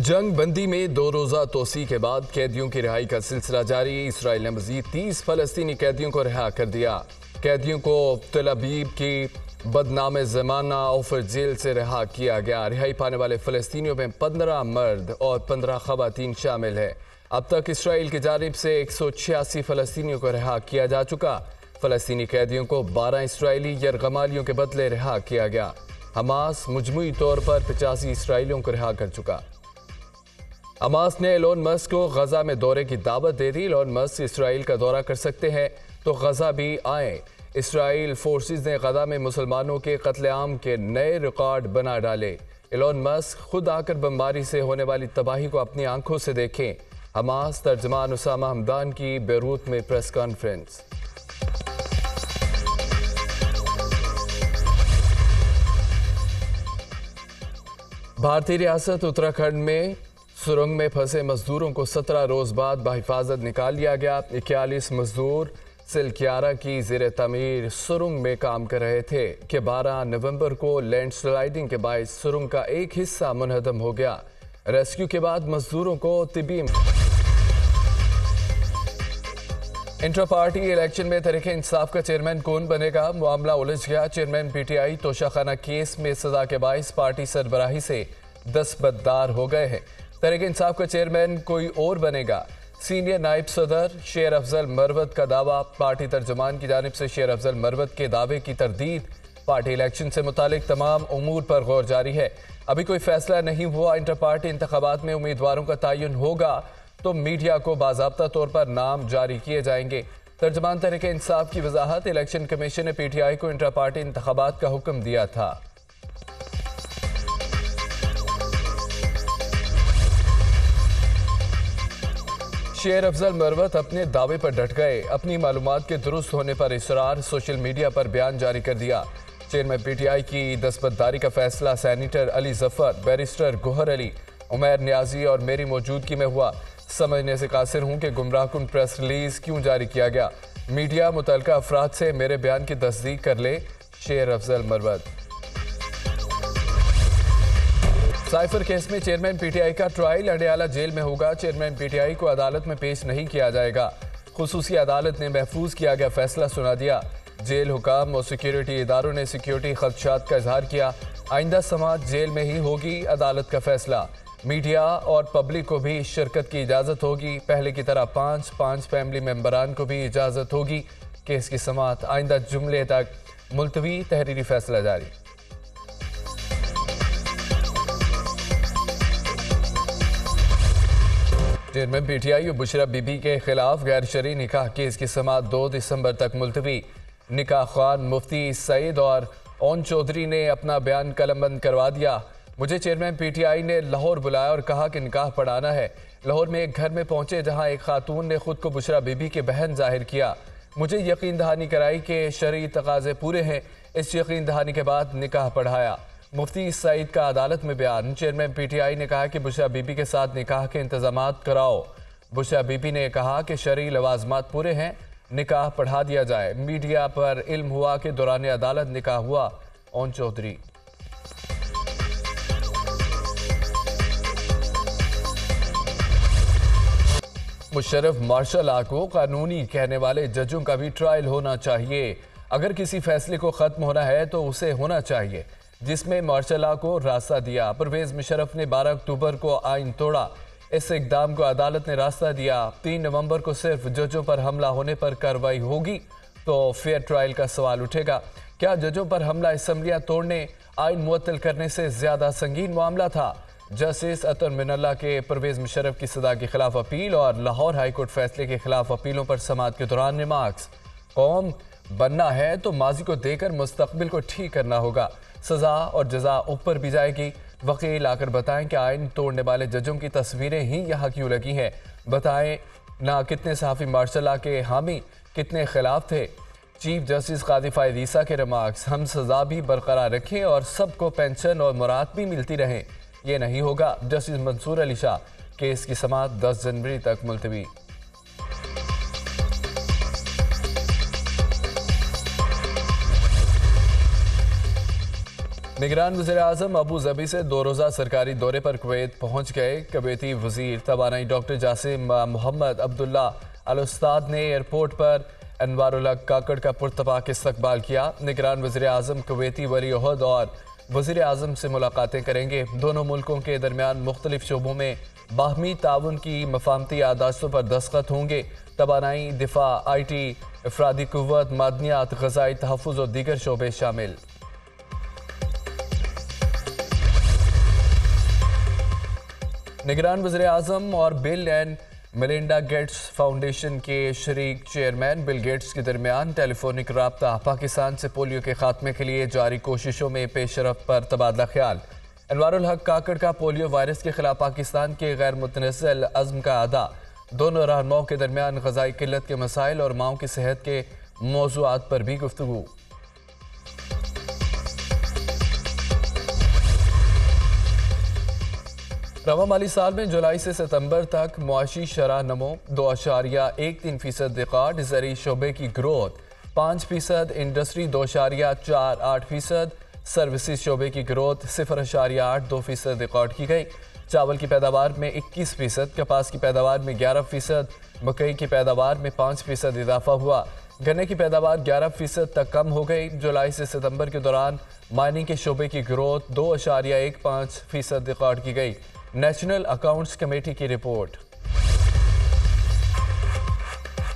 जंग बंदी में 2 रोज़ा तोसी के बाद कैदियों की रिहाई का सिलसिला जारी। इसराइल ने मजीद 30 फलस्तीनी कैदियों को रिहा कर दिया। कैदियों को तल अबीब की बदनाम ज़माना ऑफर जेल से रिहा किया गया। रिहाई पाने वाले फलस्तीनियों में 15 मर्द और 15 खवातीन शामिल है। अब तक इसराइल की जानिब से 186 फलस्तीनियों को रिहा किया जा चुका। फलस्तीनी कैदियों को 12 इसराइली यरगमालियों के बदले रिहा किया गया। हमास मुजमुई तौर पर 85 इसराइलियों को रिहा कर चुका। हमास ने एलोन मस्क को गजा में दौरे की दावत दे दी। एलोन मस्क इसराइल का दौरा कर सकते हैं तो गजा भी आए। इसराइल फोर्सेस ने गजा में मुसलमानों के कत्लेआम के नए रिकॉर्ड बना डाले। एलोन मस्क खुद आकर बमबारी से होने वाली तबाही को अपनी आंखों से देखें। हमास तर्जमान उसामा हमदान की बेरूत में प्रेस कॉन्फ्रेंस। भारतीय रियासत उत्तराखंड में सुरंग में फंसे मजदूरों को 17 रोज बाद बहिफाजत निकाल लिया गया। 41 मजदूर सिलक्यारा की ज़ेर तमीर सुरंग में काम कर रहे थे कि 12 नवंबर को लैंडस्लाइडिंग के बायस सुरंग का एक हिस्सा मुनहदम हो गया। रेस्क्यू के बाद मजदूरों को तिब्बी इंटर पार्टी इलेक्शन में तहरीक इंसाफ का चेयरमैन कौन बनेगा, मामला उलझ गया। चेयरमैन पीटीआई तोशाखाना केस में सजा के बायस पार्टी सरबराही से दस्तबरदार हो गए हैं। तहरीक इंसाफ का चेयरमैन कोई और बनेगा। सीनियर नायब सदर शेर अफजल मरवत का दावा। पार्टी तर्जुमान की जानिब से शेर अफजल मरवत के दावे की तरदीद। पार्टी इलेक्शन से मुतालिक तमाम उमूर पर गौर जारी है। अभी कोई फैसला नहीं हुआ। इंटर पार्टी इंतखाबात में उम्मीदवारों का तयन होगा तो मीडिया को बाज़ाब्ता तौर पर नाम जारी किए जाएंगे। तर्जुमान तहरीक इंसाफ की वजाहत। इलेक्शन कमीशन ने पीटीआई को इंटर पार्टी इंतखाबात का हुक्म दिया था। शेर अफजल मरवत अपने दावे पर डट गए। अपनी मालूमात के दुरुस्त होने पर इसरार। सोशल मीडिया पर बयान जारी कर दिया। चेयरमैन पीटीआई की दस्तबरदारी का फैसला सेनेटर अली जफर, बैरिस्टर गोहर अली, उमैर न्याजी और मेरी मौजूदगी में हुआ। समझने से कासिर हूं कि गुमराहकुन प्रेस रिलीज क्यों जारी किया गया। मीडिया मुतल्लिका अफराद से मेरे बयान की तस्दीक कर ले। शेर अफजल मरवत। साइफर केस में चेयरमैन पीटीआई का ट्रायल अडयाला जेल में होगा। चेयरमैन पीटीआई को अदालत में पेश नहीं किया जाएगा। खुसूसी अदालत ने महफूज किया गया फैसला सुना दिया। जेल हुकाम और सिक्योरिटी इदारों ने सिक्योरिटी खदशात का इजहार किया। आइंदा समाअत जेल में ही होगी। अदालत का फैसला। मीडिया और पब्लिक को भी शिरकत की इजाज़त होगी। पहले की तरह 5 फैमिली मेंबरान को भी इजाज़त होगी। केस की समाअत आइंदा जुमले तक मुलतवी। तहरीरी फैसला जारी। चेयरमैन पीटीआई और बुशरा बीबी के खिलाफ गैर शरई निकाह केस की समाअत 2 दिसंबर तक मुलतवी। निकाह खान मुफ्ती सईद और ओन चौधरी ने अपना बयान कलमबंद करवा दिया। मुझे चेयरमैन पीटीआई ने लाहौर बुलाया और कहा कि निकाह पढ़ाना है। लाहौर में एक घर में पहुंचे जहां एक खातून ने खुद को बुशरा बीबी के बहन जाहिर किया। मुझे यकीन दहानी कराई कि शरई तकाजे पूरे हैं। इस यकीन दहानी के बाद निकाह पढ़ाया। मुफ्ती सईद का अदालत में बयान। चेयरमैन पीटीआई ने कहा कि बुशरा बीबी के साथ निकाह के इंतजामात कराओ। बुशरा बीबी ने कहा कि शरई लवाजमात पूरे हैं, निकाह पढ़ा दिया जाए। मीडिया पर इल्म हुआ कि दौरान अदालत निकाह हुआ। ओन चौधरी। मुशर्रफ मार्शल लॉ को कानूनी कहने वाले जजों का भी ट्रायल होना चाहिए। अगर किसी फैसले को खत्म होना है तो उसे होना चाहिए जिसमें मार्शल लॉ को रास्ता दिया। परवेज मुशर्रफ ने 12 अक्टूबर को आइन तोड़ा। इस इकदाम को अदालत ने रास्ता दिया। 3 नवंबर को सिर्फ जजों पर हमला होने पर कार्रवाई होगी तो फेयर ट्रायल का सवाल उठेगा। क्या जजों पर हमला असम्बलियां तोड़ने, आइन मुअत्तल करने से ज्यादा संगीन मामला था? जस्टिस अतर मिनल्ला के परवेज मुशर्रफ की सजा के खिलाफ अपील और लाहौर हाईकोर्ट फैसले के खिलाफ अपीलों पर समाअत के दौरान रिमार्क्स। कौम बनना है तो माजी को देकर मुस्तकबिल को ठीक करना होगा। सजा और जजा ऊपर भी जाएगी। वकील आकर बताएं कि आइन तोड़ने वाले जजों की तस्वीरें ही यहाँ क्यों लगी हैं। बताएं ना कितने सहाफ़ी मार्शल लॉ के हामी, कितने खिलाफ थे। चीफ जस्टिस कादी फायद ईसा के रिमार्क्स। हम सजा भी बरकरार रखें और सबको पेंशन और मुराद भी मिलती रहें, ये नहीं होगा। जस्टिस मंसूर अली शाह। केस की समाअत 10 जनवरी तक मुलतवी। निगरान वज़ीर-ए-आज़म अबू धाबी से 2 रोज़ा सरकारी दौरे पर कुवैत पहुँच गए। कुवैती वज़ीर तवानाई डॉक्टर जासिम मोहम्मद अब्दुल्ला अल उस्ताद ने एयरपोर्ट पर अनवारुल हक काकड़ का पुरतपाक इस्तकबाल किया। निगरान वज़ीर-ए-आज़म कुवैती वली-उहद और वज़ीर-ए-आज़म से मुलाकातें करेंगे। दोनों मुल्कों के दरमियान मुख्तलिफ शोबों में बाहमी ताउन की मफाहमती आदाशतों पर दस्तखत होंगे। तवानाई, दिफा, IT, अफरादी कुव्वत, मादनियात, ग़ज़ाई तहफ़्फ़ुज़ और दीगर शोबे शामिल। निगरान वज़ीर-ए-आज़म और bill and Melinda Gates foundation के शरीक चेयरमैन बिल गेट्स के दरमियान टेलीफोनिक राब्ता। पाकिस्तान से पोलियो के खात्मे के लिए जारी कोशिशों में पेशरफ पर तबादला ख्याल। अनवारुल हक काकड़ का पोलियो वायरस के खिलाफ पाकिस्तान के गैर मुतनज़्ज़ल अज़्म का अदा। दोनों रहनुमाओं के दरमियान ग़ज़ाई किल्लत के मसाइल और माओं की सेहत के मौज़ूआत पर भी गुफ्तगू। रवा माली साल में जुलाई से सितंबर तक मुआशी शरह नमो 2.13% रिकॉर्ड, ज़री शोबे की ग्रोथ 5%, इंडस्ट्री 2.48%, सर्विसेज शोबे की ग्रोथ 0.82% रिकॉर्ड की गई। चावल की पैदावार में 21%, कपास की पैदावार में 11%, मकई की पैदावार में 5% इजाफा हुआ। गन्ने की पैदावार 11% तक कम हो गई। जुलाई से सितंबर के दौरान माइनिंग के शोबे की ग्रोथ 2.15% रिकॉर्ड की गई। नेशनल अकाउंट्स कमेटी की रिपोर्ट।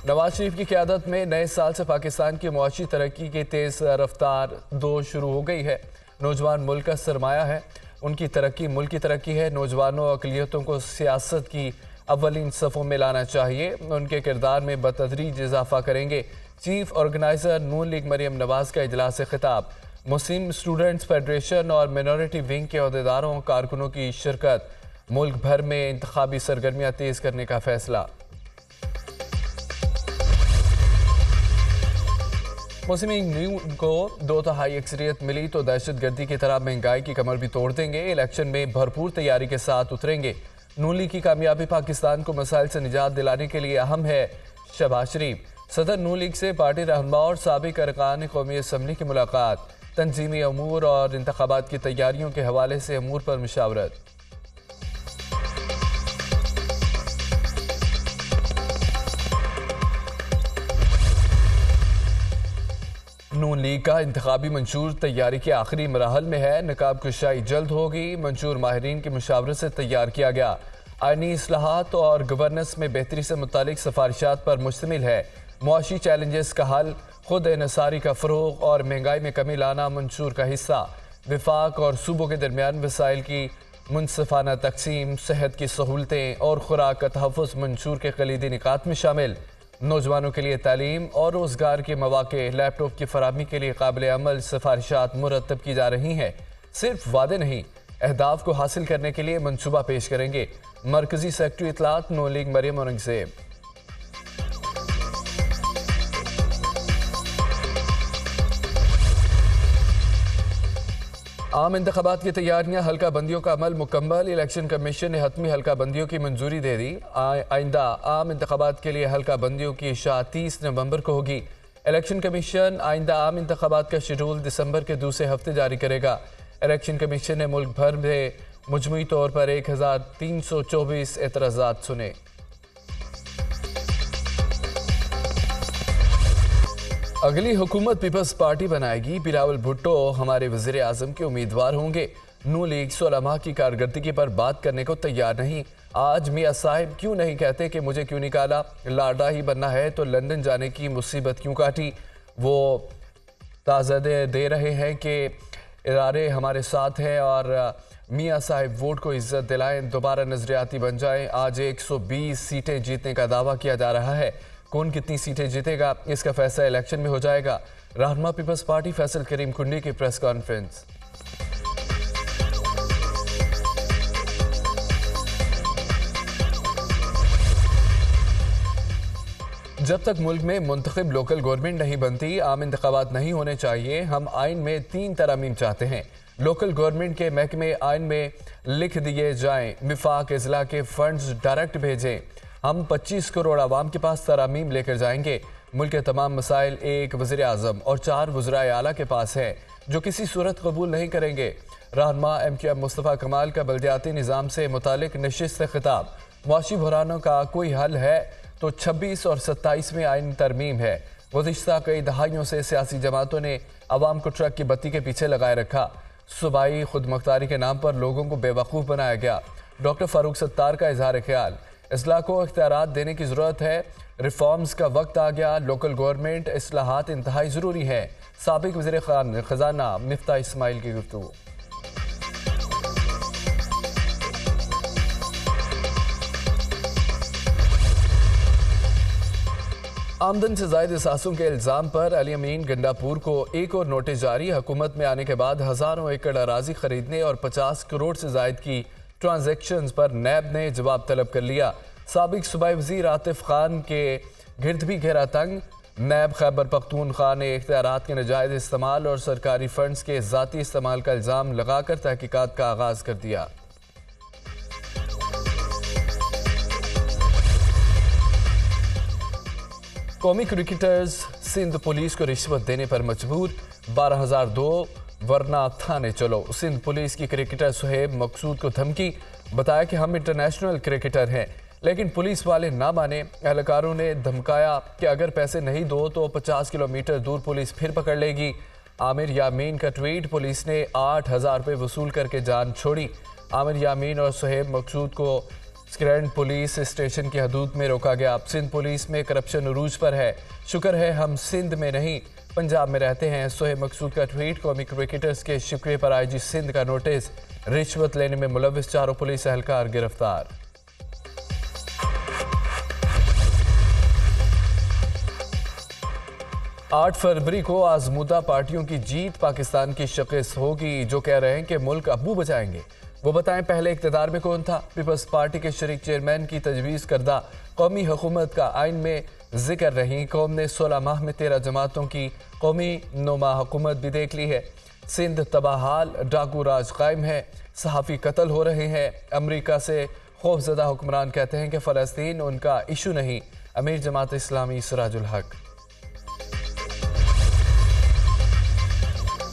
नवाज शरीफ की क़यादत में नए साल से पाकिस्तान की मुआशी तरक्की की तेज़ रफ्तार दौड़ शुरू हो गई है। नौजवान मुल्क का सरमाया है, उनकी तरक्की मुल्क की तरक्की है। नौजवानों अक़लियतों को सियासत की अव्वलीन सफ़ों में लाना चाहिए, उनके किरदार में बतदरीज इजाफा करेंगे। चीफ ऑर्गेनाइज़र नून लीग मरियम नवाज का इजलास खिताब। मुस्लिम स्टूडेंट्स फेडरेशन और मिनॉरिटी विंग के अहदेदारों कारकुनों की शिरकत। मुल्क भर में इंतखाबी सरगर्मियाँ तेज़ करने का फैसला। मुस्लिम लीग को 2/3 अक्सरियत मिली तो दहशतगर्दी की तरह महंगाई की कमर भी तोड़ देंगे। इलेक्शन में भरपूर तैयारी के साथ उतरेंगे। नून लीग की कामयाबी पाकिस्तान को मसाइल से निजात दिलाने के लिए अहम है। शहबाज शरीफ। सदर नून लीग से पार्टी रहनुमा और साबिक अरकान कौमी असम्बली की मुलाकात। तंजीमी अमूर और इंतखाबात की तैयारियों के हवाले से अमूर पर मुशावरत। नून लीग का इंतखाबी मंशूर तैयारी के आखिरी मराहल में है। नकाब कुशाई जल्द होगी। मंशूर माहिरीन की मुशावरत से तैयार किया गया। आईनी इस्लाहात और गवर्नेंस में बेहतरी से मुतालिक सिफारिशात पर मुश्तमिल है। मुआशी चैलेंजेस का हल, खुद इनसारी का फ़रोग़ और महंगाई में कमी लाना मंशूर का हिस्सा। विफाक और सूबों के दरमियान वसाइल की मुनसिफाना तकसीम, सेहत की सहूलतें और खुराक का तहफ़्फ़ुज़ मंशूर के कलीदी निकात में शामिल। नौजवानों के लिए तालीम और रोज़गार के मौक़े, लैपटॉप की फराहमी के लिए काबिल अमल सिफारिशात मुरतब की जा रही हैं। सिर्फ वादे नहीं, अहदाफ को हासिल करने के लिए मनसूबा पेश करेंगे। मरकज़ी सेक्रेटरी इत्तलात नून लीग मरियम औरंगज़ेब। आम इंतखाबात की तैयारियां, हल्का बंदियों का अमल मुकम्मल। इलेक्शन कमीशन ने हतमी हल्का बंदियों की मंजूरी दे दी। आइंदा आम इंतखाबात के लिए हल्का बंदियों की इशा 30 नवंबर को होगी। इलेक्शन कमीशन आइंदा आम इंतखाबात का शेड्यूल दिसंबर के दूसरे हफ्ते जारी करेगा। इलेक्शन कमीशन ने मुल्क भर में मजमूई तौर पर 1324 एतराज़ात सुने। अगली हुकूमत पीपल्स पार्टी बनाएगी। बिलावल भुट्टो हमारे वज़ीर आज़म के उम्मीदवार होंगे। नून लीग 16 माह की कारकर्दगी पर बात करने को तैयार नहीं। आज मियाँ साहिब क्यों नहीं कहते कि मुझे क्यों निकाला? लाडा ही बनना है तो लंदन जाने की मुसीबत क्यों काटी? वो ताज़दे दे रहे हैं कि इदारे हमारे साथ हैं और मियाँ साहिब वोट को इज्जत दिलाएं, दोबारा नजरियाती बन जाएं। आज 120 सीटें जीतने का दावा किया जा रहा है। कौन कितनी सीटें जीतेगा इसका फैसला इलेक्शन में हो जाएगा। रहनुमा पीपल्स पार्टी फैसल करीम कुंडी की प्रेस कॉन्फ्रेंस। जब तक मुल्क में मुंतखब लोकल गवर्नमेंट नहीं बनती, आम इंतखाबात नहीं होने चाहिए। हम आइन में 3 तरमीम चाहते हैं। लोकल गवर्नमेंट के महकमे आइन में लिख दिए जाएं। विफाक अजला के फंड्स डायरेक्ट भेजें। हम 25 करोड़ आवाम के पास तरामीम लेकर जाएंगे। मुल्क के तमाम मसाइल एक वज़ीर आज़म और 4 वज़राए आला के पास हैं। जो किसी सूरत कबूल नहीं करेंगे। रहनुमा MQM मुस्तफ़ा कमाल का बल्दियाती निज़ाम से मुतालिक नशिस्त खिताब। मुआशी बहरानों का कोई हल है तो 26 और 27वें आइन तरमीम है। गुज़िश्ता कई दहाइयों से सियासी जमातों ने अवाम को ट्रक की बत्ती के पीछे लगाए रखा। सूबाई खुदमुख्तारी के नाम पर लोगों को बेवकूफ़ बनाया गया। डॉक्टर फारूक सत्तार का इजहार ख्याल, इस्लाह को इख्तियारात देने की ज़रूरत है। रिफॉर्म्स का वक्त आ गया। लोकल गवर्नमेंट इस्लाहात इंतहाई ज़रूरी है। साबिक वज़ीर ख़जाना मिफ्ता इस्माइल की गुफ्तगू। आमदन से ज़ायद असासों के इल्ज़ाम पर अली अमीन गंडापुर को एक और नोटिस जारी। हुकूमत में आने के बाद हज़ारों एकड़ अराजी खरीदने और 50 करोड़ से ज़ायद की ट्रांजैक्शंस पर नैब ने जवाब तलब कर लिया। साबिक सूबाई वज़ीर आतिफ खान के गिरद भी घेरा तंग। नैब खैबर पख्तूनख्वा ने इख्तियारात के नाजायज़ इस्तेमाल और सरकारी फंड्स के ज़ाती इस्तेमाल का इल्ज़ाम लगाकर तहकीकात का आगाज़ कर दिया। कौमी क्रिकेटर्स सिंध पुलिस को रिश्वत देने पर मजबूर। 12,002 वरना थाने चलो। सिंध पुलिस की क्रिकेटर सुहेब मकसूद को धमकी, बताया कि हम इंटरनेशनल क्रिकेटर हैं, लेकिन पुलिस वाले ना माने। एहलकारों ने धमकाया कि अगर पैसे नहीं दो तो 50 किलोमीटर दूर पुलिस फिर पकड़ लेगी। आमिर यामीन का ट्वीट, पुलिस ने 8,000 रुपये वसूल करके जान छोड़ी। आमिर यामीन और सुहेब मकसूद को स्क्रैंड पुलिस स्टेशन की हदूद में रोका गया। सिंध पुलिस में करप्शन उरूज पर है। शुक्र है हम सिंध में नहीं पंजाब में रहते हैं। सुहेब मकसूद का ट्वीट। कौमी क्रिकेटर्स के शिकवे पर IG सिंध का नोटिस। रिश्वत लेने में मुलविस 4 पुलिस एहलकार गिरफ्तार। आठ फरवरी को आजमूदा पार्टियों की जीत पाकिस्तान की शिकस्त होगी। जो कह रहे हैं कि मुल्क अब्बू बचाएंगे, वो बताएं पहले इक़्तिदार में कौन था। पीपल्स पार्टी के शरीक चेयरमैन की तजवीज़ करदा कौमी हुकूमत का आइन में जिक्र रही। कौम ने 16 माह में 13 जमातों की कौमी नुमा हुकूमत भी देख ली है। सिंध तबाहाल, डाकू राज कायम है, सहाफ़ी कत्ल हो रहे हैं। अमरीका से खौफजदा हुक्मरान कहते हैं कि फ़लस्तीन उनका इशू नहीं। अमीर जमात इस्लामी सिराजुल हक।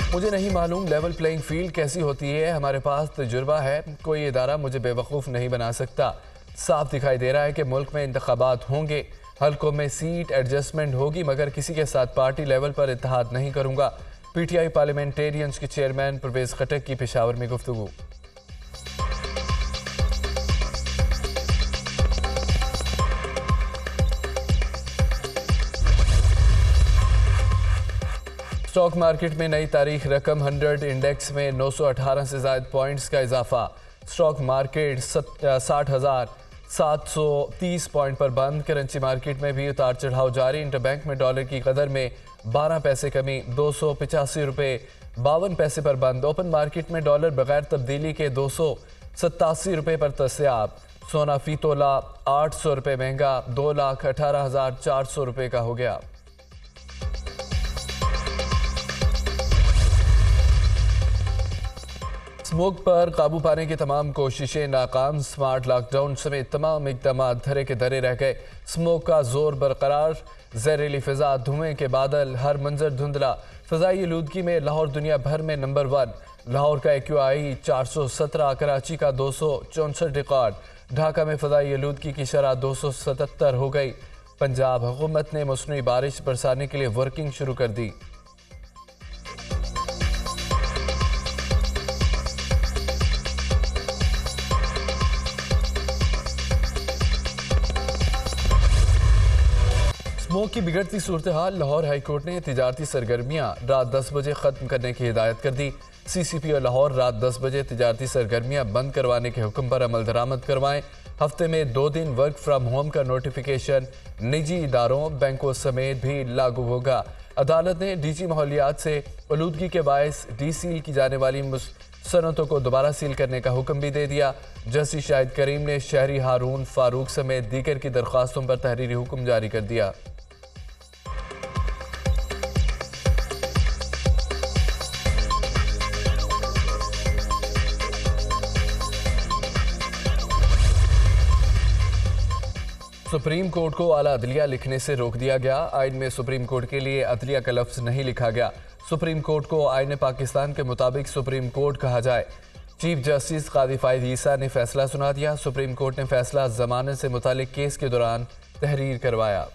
मुझे नहीं मालूम लेवल प्लेइंग फील्ड कैसी होती है। हमारे पास तजुर्बा है, कोई इदारा मुझे बेवकूफ़ नहीं बना सकता। साफ दिखाई दे रहा है कि मुल्क में इंतखाबात होंगे, हल्कों में सीट एडजस्टमेंट होगी, मगर किसी के साथ पार्टी लेवल पर इत्तेहाद नहीं करूँगा। PTI पार्लियामेंटेरियंस के चेयरमैन परवेज़ खटक की पेशावर में गुफ्तगू। स्टॉक मार्केट में नई तारीख रकम 100 इंडेक्स में 918 से ज़ायद पॉइंट्स का इजाफा। स्टॉक मार्केट 60,730 पॉइंट पर बंद। करेंसी मार्केट में भी उतार चढ़ाव जारी। इंटरबैंक में डॉलर की कदर में 12 पैसे कमी, 285 रुपये 52 पैसे पर बंद। ओपन मार्केट में डॉलर बगैर तब्दीली के 287 रुपये पर दस्तयाब। सोना फी तोला 800 रुपये महंगा 2,18,400 रुपये का हो गया। स्मोक पर काबू पाने की तमाम कोशिशें नाकाम। स्मार्ट लॉकडाउन समेत तमाम इकदाम धरे के धरे रह गए। स्मोक का जोर बरकरार। जहरीली फिजा, धुएं के बादल, हर मंजर धुंधला। फ़िज़ाई आलूदगी में लाहौर दुनिया भर में नंबर 1। लाहौर का AQI 417, कराची का 264 रिकॉर्ड। ढाका में फ़िज़ाई आलूदगी की शरह 277 हो गई। पंजाब हुकूमत ने मौसमी बारिश बरसाने के लिए वर्किंग शुरू कर दी। स्मोक की बिगड़ती सूरत हाल। लाहौर हाईकोर्ट ने तिजारती सरगर्मियां रात 10 बजे ख़त्म करने की हिदायत कर दी। CCP और लाहौर रात 10 बजे तिजारती सरगर्मियां बंद करवाने के हुक्म पर अमल दरामद करवाएं। हफ्ते में 2 दिन वर्क फ्राम होम का नोटिफिकेशन निजी इदारों, बैंकों समेत भी लागू होगा। अदालत ने DG माहौलियात से आलूदगी के बायस डीसील की जाने वाली सनतों को दोबारा सील करने का हुक्म भी दे दिया। जस्टिस शाहिद करीम ने शहरी हारून फारूक समेत दीगर की दरख्वास्तों पर तहरीरी हुक्म जारी कर दिया। सुप्रीम कोर्ट को आला अदलिया लिखने से रोक दिया गया। आइन में सुप्रीम कोर्ट के लिए अदलिया का लफ्ज़ नहीं लिखा गया। सुप्रीम कोर्ट को आईन पाकिस्तान के मुताबिक सुप्रीम कोर्ट कहा जाए। चीफ जस्टिस कादी फायद ईसा ने फैसला सुना दिया। सुप्रीम कोर्ट ने फैसला जमानत से मुतालिक केस के दौरान तहरीर करवाया।